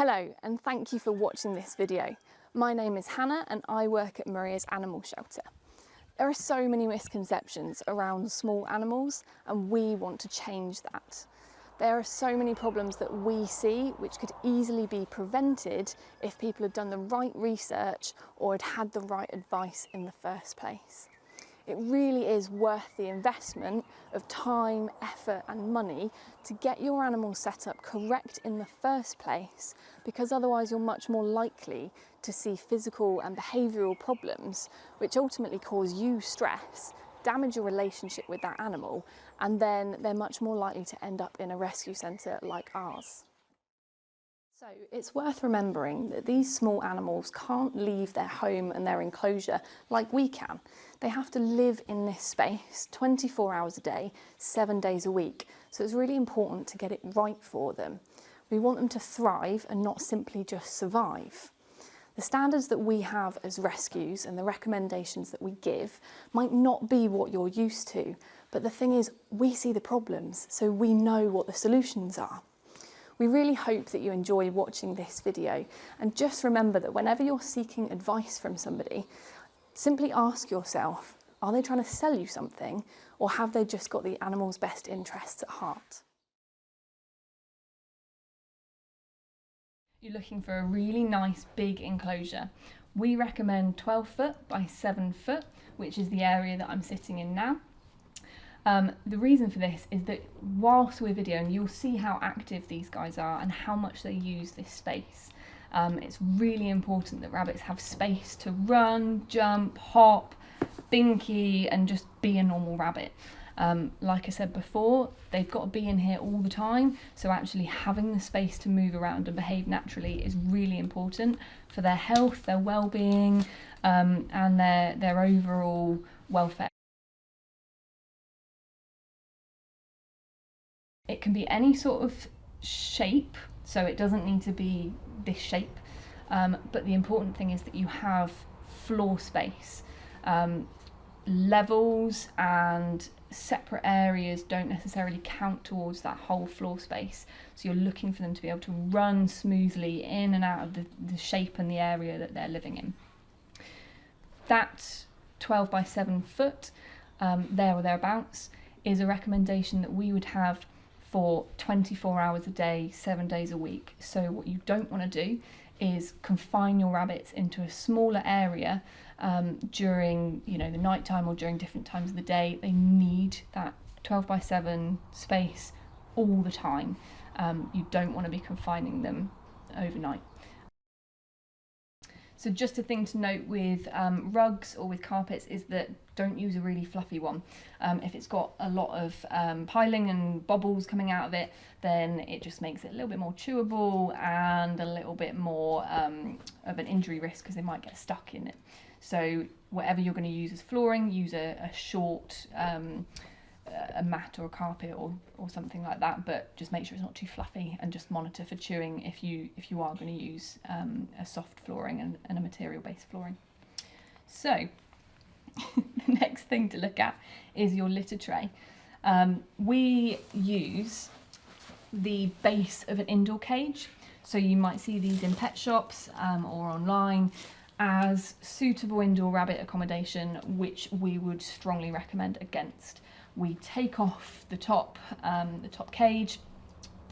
Hello and thank you for watching this video. My name is Hannah and I work at Maria's Animal Shelter. There are so many misconceptions around small animals and we want to change that. There are so many problems that we see which could easily be prevented if people had done the right research or had the right advice in the first place. It really is worth the investment of time, effort and money to get your animal set up correct in the first place, because otherwise you're much more likely to see physical and behavioural problems which ultimately cause you stress, damage your relationship with that animal, and then they're much more likely to end up in a rescue centre like ours. So it's worth remembering that these small animals can't leave their home and their enclosure like we can. They have to live in this space 24 hours a day, 7 days a week. So it's really important to get it right for them. We want them to thrive and not simply just survive. The standards that we have as rescues and the recommendations that we give might not be what you're used to, but the thing is, we see the problems, so we know what the solutions are. We really hope that you enjoy watching this video, and just remember that whenever you're seeking advice from somebody, simply ask yourself, are they trying to sell you something, or have they just got the animal's best interests at heart? You're looking for a really nice big enclosure. We recommend 12 foot by 7 foot, which is the area that I'm sitting in now. The reason for this is that whilst we're videoing, you'll see how active these guys are and how much they use this space. It's really important that rabbits have space to run, jump, hop, binky and just be a normal rabbit. Like I said before, they've got to be in here all the time, so actually having the space to move around and behave naturally is really important for their health, their well-being and their overall welfare. It can be any sort of shape, so it doesn't need to be this shape, but the important thing is that you have floor space. Levels and separate areas don't necessarily count towards that whole floor space, so you're looking for them to be able to run smoothly in and out of the shape and the area that they're living in. That 12 by 7 foot, there or thereabouts, is a recommendation that we would have for 24 hours a day, 7 days a week. So what you don't want to do is confine your rabbits into a smaller area during the nighttime or during different times of the day. They need that 12 by 7 space all the time. You don't want to be confining them overnight. So just a thing to note with rugs or with carpets is that don't use a really fluffy one. If it's got a lot of piling and bobbles coming out of it, then it just makes it a little bit more chewable and a little bit more of an injury risk because they might get stuck in it. So whatever you're going to use as flooring, use a short a mat or a carpet or something like that, but just make sure it's not too fluffy and just monitor for chewing if you are going to use a soft flooring and a material based flooring. So the next thing to look at is your litter tray. We use the base of an indoor cage, so you might see these in pet shops or online as suitable indoor rabbit accommodation, which we would strongly recommend against. We take off the top cage,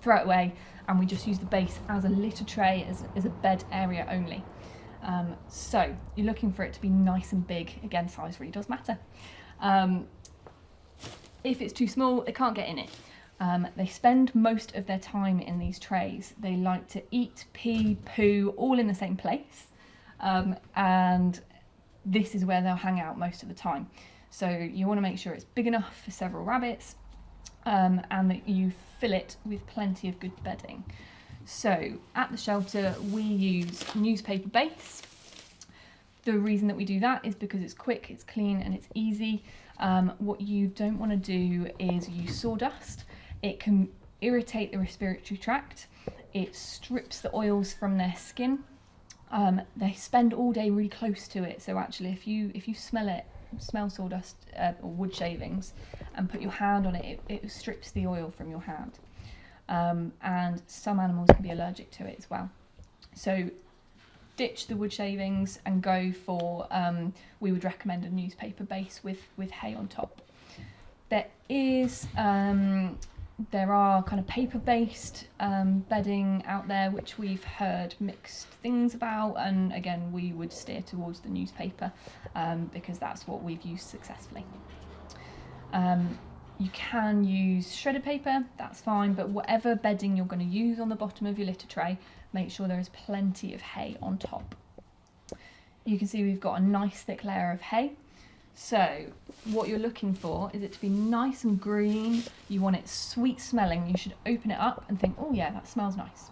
throw it away, and we just use the base as a litter tray, as a bed area only. So you're looking for it to be nice and big. Again, size really does matter. If it's too small, they can't get in it. They spend most of their time in these trays. They like to eat, pee, poo, all in the same place. And this is where they'll hang out most of the time. So you want to make sure it's big enough for several rabbits and that you fill it with plenty of good bedding. So at the shelter we use newspaper base. The reason that we do that is because it's quick, it's clean and it's easy. What you don't want to do is use sawdust. It can irritate the respiratory tract. It strips the oils from their skin. They spend all day really close to it, so actually if you smell sawdust or wood shavings and put your hand on it, it strips the oil from your hand. And some animals can be allergic to it as well. So ditch the wood shavings and go for, we would recommend a newspaper base with hay on top. There are kind of paper-based bedding out there which we've heard mixed things about, and again we would steer towards the newspaper because that's what we've used successfully. You can use shredded paper, that's fine, but whatever bedding you're going to use on the bottom of your litter tray, make sure there is plenty of hay on top. You can see we've got a nice thick layer of hay. So what you're looking for is it to be nice and green. You want it sweet smelling. You should open it up and think, oh yeah, that smells nice.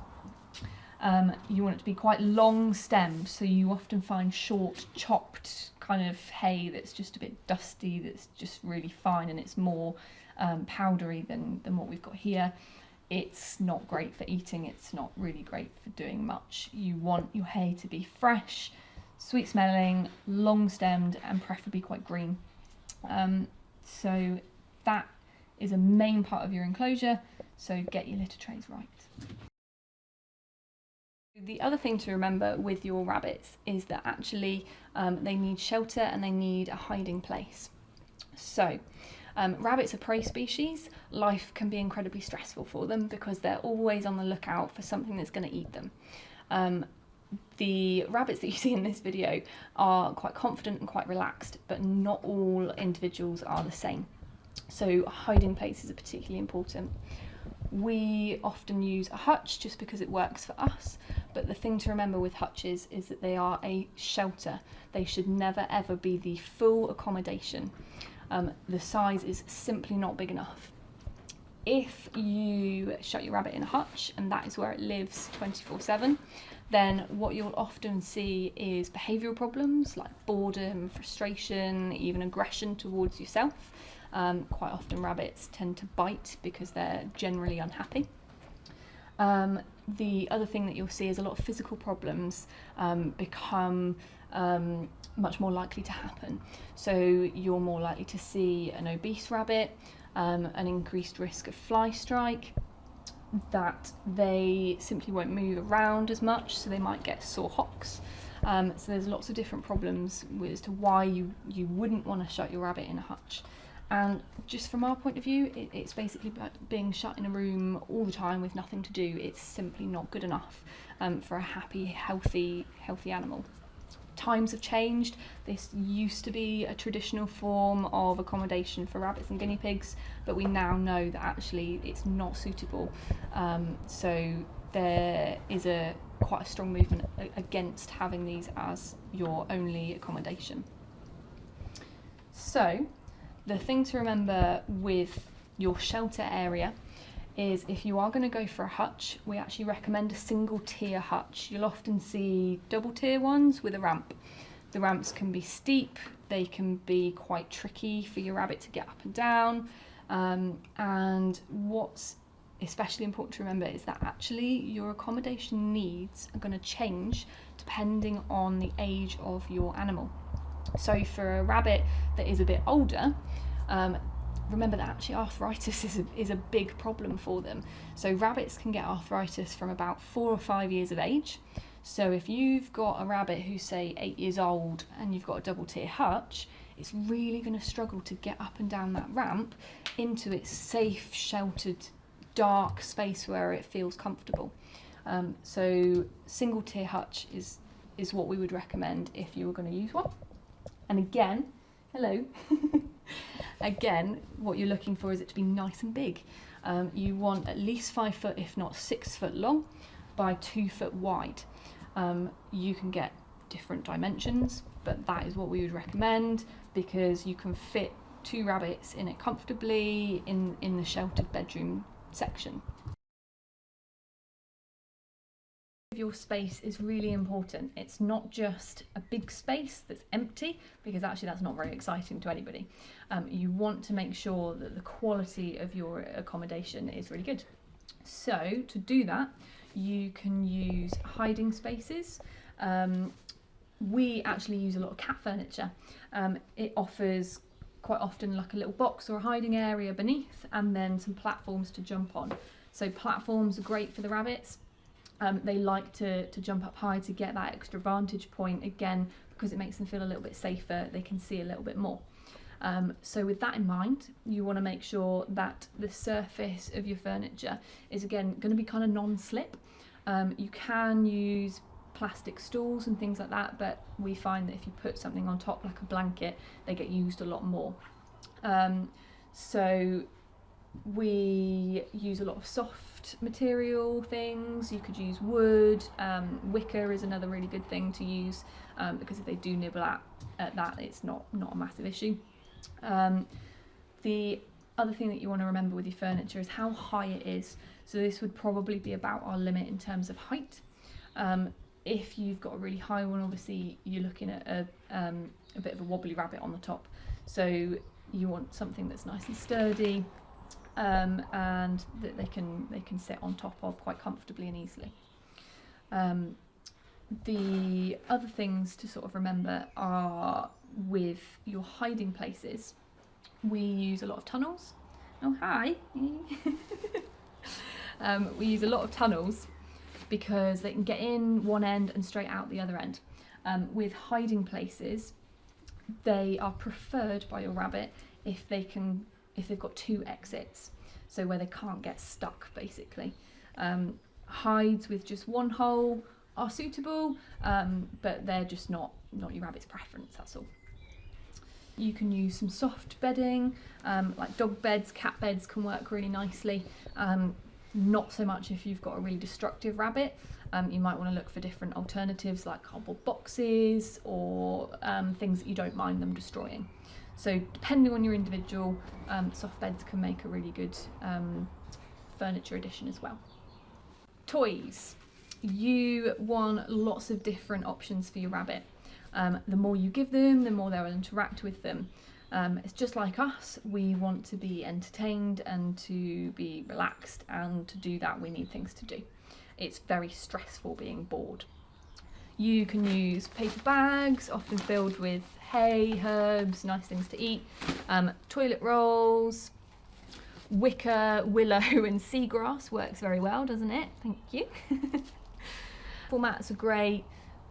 You want it to be quite long stemmed, so you often find short chopped kind of hay that's just a bit dusty, that's just really fine, and it's more powdery than what we've got here. It's not great for eating, it's not really great for doing much. You want your hay to be fresh, sweet smelling, long stemmed, and preferably quite green. So that is a main part of your enclosure, so get your litter trays right. The other thing to remember with your rabbits is that actually they need shelter and they need a hiding place. So rabbits are prey species. Life can be incredibly stressful for them because they're always on the lookout for something that's going to eat them. The rabbits that you see in this video are quite confident and quite relaxed, but not all individuals are the same. So hiding places are particularly important. We often use a hutch just because it works for us, but the thing to remember with hutches is that they are a shelter. They should never ever be the full accommodation. The size is simply not big enough. If you shut your rabbit in a hutch and that is where it lives 24/7, then what you'll often see is behavioural problems like boredom, frustration, even aggression towards yourself. Quite often rabbits tend to bite because they're generally unhappy. The other thing that you'll see is a lot of physical problems become much more likely to happen. So you're more likely to see an obese rabbit, an increased risk of fly strike, that they simply won't move around as much, so they might get sore hocks. So there's lots of different problems as to why you wouldn't want to shut your rabbit in a hutch. And just from our point of view, it's basically being shut in a room all the time with nothing to do. It's simply not good enough for a happy, healthy animal. Times have changed. This used to be a traditional form of accommodation for rabbits and guinea pigs, but we now know that actually it's not suitable. So there is quite a strong movement against having these as your only accommodation. So the thing to remember with your shelter area is if you are going to go for a hutch, we actually recommend a single tier hutch. You'll often see double tier ones with a ramp. The ramps can be steep, they can be quite tricky for your rabbit to get up and down, and what's especially important to remember is that actually your accommodation needs are going to change depending on the age of your animal. So for a rabbit that is a bit older, remember that actually arthritis is a big problem for them. So rabbits can get arthritis from about 4 or 5 years of age. So if you've got a rabbit who's say 8 years old and you've got a double tier hutch, it's really going to struggle to get up and down that ramp into its safe, sheltered, dark space where it feels comfortable. So single tier hutch is what we would recommend if you were going to use one. And again, hello. Again, what you're looking for is it to be nice and big. You want at least 5 foot, if not 6 foot long, by 2 foot wide. You can get different dimensions, but that is what we would recommend because you can fit 2 rabbits in it comfortably in the sheltered bedroom section. Your space is really important. It's not just a big space that's empty, because actually that's not very exciting to anybody. You want to make sure that the quality of your accommodation is really good. So to do that, you can use hiding spaces. We actually use a lot of cat furniture. It offers quite often like a little box or a hiding area beneath, and then some platforms to jump on. So platforms are great for the rabbits. They like to jump up high to get that extra vantage point, again, because it makes them feel a little bit safer. They can see a little bit more. So with that in mind, you want to make sure that the surface of your furniture is, again, going to be kind of non-slip. You can use plastic stools and things like that, but we find that if you put something on top like a blanket, they get used a lot more. So we use a lot of soft material things. You could use wood. Wicker is another really good thing to use, because if they do nibble at that, it's not a massive issue. The other thing that you want to remember with your furniture is how high it is. So this would probably be about our limit in terms of height. If you've got a really high one, obviously you're looking at a bit of a wobbly rabbit on the top. So you want something that's nice and sturdy, and that they can sit on top of quite comfortably and easily. The other things to sort of remember are, with your hiding places, we use a lot of tunnels. Oh, hi. We use a lot of tunnels because they can get in one end and straight out the other end. With hiding places, they are preferred by your rabbit if they've got two exits, so where they can't get stuck, basically. Hides with just one hole are suitable, but they're just not your rabbit's preference, that's all. You can use some soft bedding, like dog beds, cat beds can work really nicely. Not so much if you've got a really destructive rabbit. You might want to look for different alternatives like cardboard boxes or things that you don't mind them destroying. So depending on your individual, soft beds can make a really good furniture addition as well. Toys. You want lots of different options for your rabbit. The more you give them, the more they'll interact with them. It's just like us, we want to be entertained and to be relaxed, and to do that we need things to do. It's very stressful being bored. You can use paper bags, often filled with hay, herbs, nice things to eat, toilet rolls, wicker, willow and seagrass works very well, doesn't it? Thank you. Formats are great.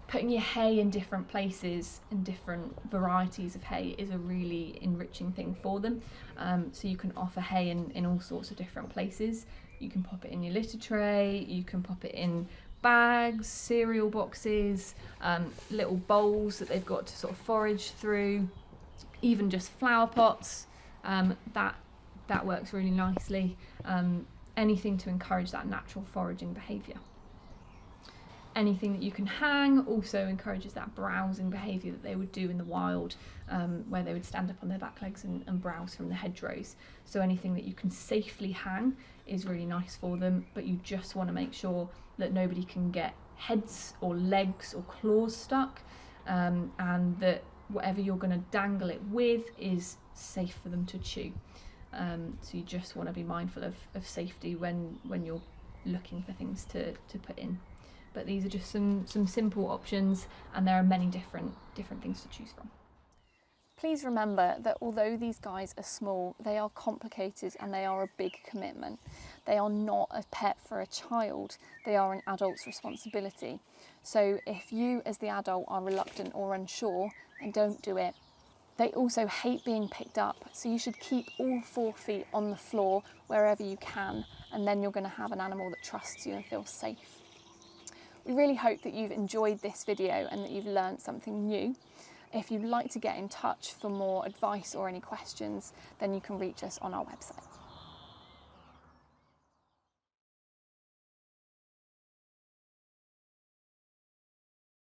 Putting your hay in different places and different varieties of hay is a really enriching thing for them. So you can offer hay in all sorts of different places. You can pop it in your litter tray, you can pop it in bags, cereal boxes, little bowls that they've got to sort of forage through, even just flower pots. That works really nicely. Anything to encourage that natural foraging behaviour. Anything that you can hang also encourages that browsing behaviour that they would do in the wild, where they would stand up on their back legs and browse from the hedgerows. So anything that you can safely hang is really nice for them, but you just want to make sure that nobody can get heads or legs or claws stuck, and that whatever you're going to dangle it with is safe for them to chew. So you just want to be mindful of safety when you're looking for things to put in. But these are just some simple options, and there are many different things to choose from. Please remember that although these guys are small, they are complicated and they are a big commitment. They are not a pet for a child, they are an adult's responsibility. So if you as the adult are reluctant or unsure, then don't do it. They also hate being picked up, so you should keep all 4 feet on the floor wherever you can, and then you're going to have an animal that trusts you and feels safe. We really hope that you've enjoyed this video and that you've learned something new. If you'd like to get in touch for more advice or any questions, then you can reach us on our website.